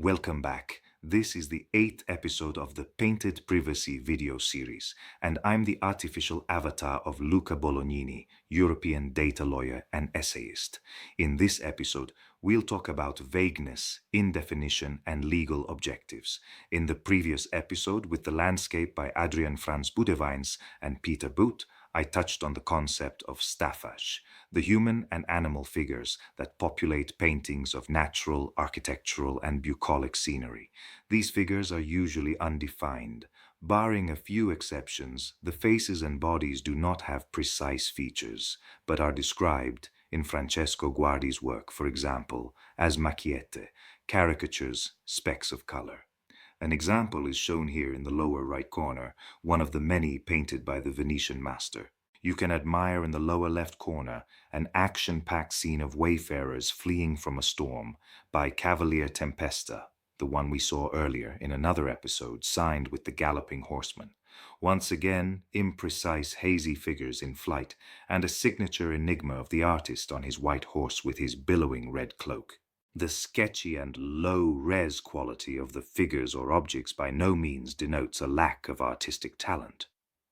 Welcome back. This is the 8th episode of the Painted Privacy video series, and I'm the artificial avatar of Luca Bolognini, European data lawyer and essayist. In this episode, we'll talk about vagueness, indefinition, and legal objectives. In the previous episode, with the landscape by Adrian Franz Boudewijn and Peter Boot, I touched on the concept of staffage, the human and animal figures that populate paintings of natural, architectural, and bucolic scenery. These figures are usually undefined. Barring a few exceptions, the faces and bodies do not have precise features, but are described, in Francesco Guardi's work, for example, as macchiette, caricatures, specks of color. An example is shown here in the lower right corner, one of the many painted by the Venetian master. You can admire in the lower left corner an action-packed scene of wayfarers fleeing from a storm by Cavalier Tempesta, the one we saw earlier in another episode, signed with the galloping horseman. Once again, imprecise, hazy figures in flight, and a signature enigma of the artist on his white horse with his billowing red cloak. The sketchy and low-res quality of the figures or objects by no means denotes a lack of artistic talent.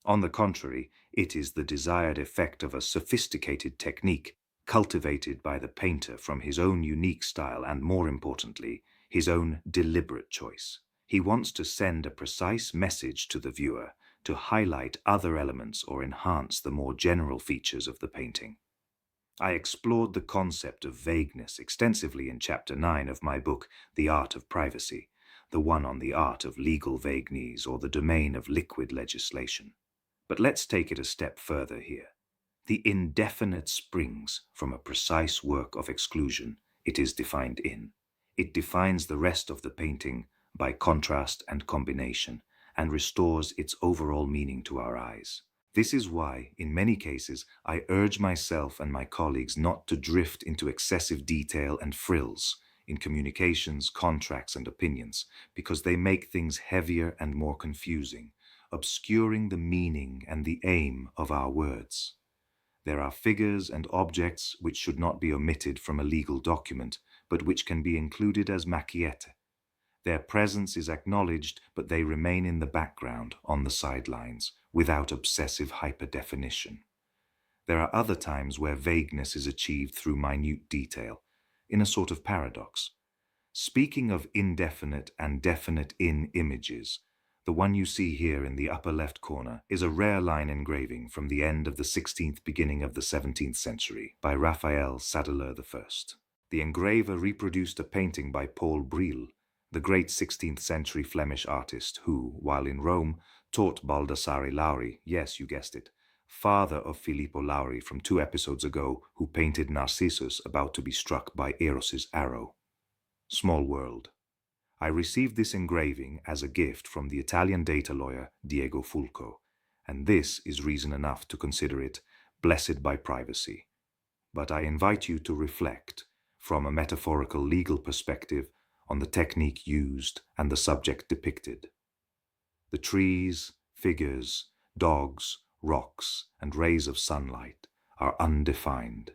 On the contrary, it is the desired effect of a sophisticated technique cultivated by the painter from his own unique style and, more importantly, his own deliberate choice. He wants to send a precise message to the viewer, to highlight other elements or enhance the more general features of the painting. I explored the concept of vagueness extensively in Chapter 9 of my book, The Art of Privacy, the one on the art of legal vagueness or the domain of liquid legislation. But let's take it a step further here. The indefinite springs from a precise work of exclusion it is defined in. It defines the rest of the painting by contrast and combination, and restores its overall meaning to our eyes. This is why, in many cases, I urge myself and my colleagues not to drift into excessive detail and frills in communications, contracts, and opinions, because they make things heavier and more confusing, obscuring the meaning and the aim of our words. There are figures and objects which should not be omitted from a legal document, but which can be included as macchiette. Their presence is acknowledged, but they remain in the background, on the sidelines, without obsessive hyperdefinition. There are other times where vagueness is achieved through minute detail, in a sort of paradox. Speaking of indefinite and definite in images, the one you see here in the upper left corner is a rare line engraving from the end of the 16th, beginning of the 17th century by Raphael Sadeler I. The engraver reproduced a painting by Paul Bril, the great 16th century Flemish artist who, while in Rome, taught Baldassare Lauri, yes, you guessed it, father of Filippo Lauri from 2 episodes ago, who painted Narcissus about to be struck by Eros's arrow. Small world. I received this engraving as a gift from the Italian data lawyer Diego Fulco, and this is reason enough to consider it blessed by privacy. But I invite you to reflect, from a metaphorical legal perspective, on the technique used and the subject depicted. The trees, figures, dogs, rocks, and rays of sunlight are undefined,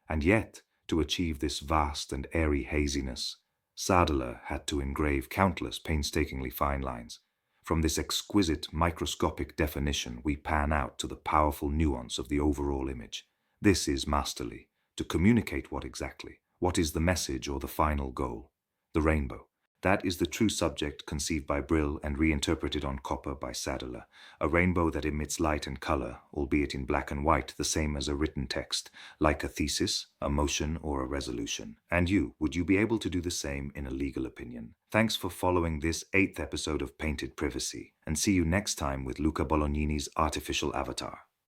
and yet, to achieve this vast and airy haziness, Sadeler had to engrave countless painstakingly fine lines. From this exquisite microscopic definition we pan out to the powerful nuance of the overall image. This is masterly. To communicate what exactly? What is the message or the final goal? The rainbow. That is the true subject conceived by Brill and reinterpreted on copper by Sadeler, a rainbow that emits light and color, albeit in black and white, the same as a written text, like a thesis, a motion, or a resolution. And you, would you be able to do the same in a legal opinion? Thanks for following this 8th episode of Painted Privacy, and see you next time with Luca Bolognini's artificial avatar.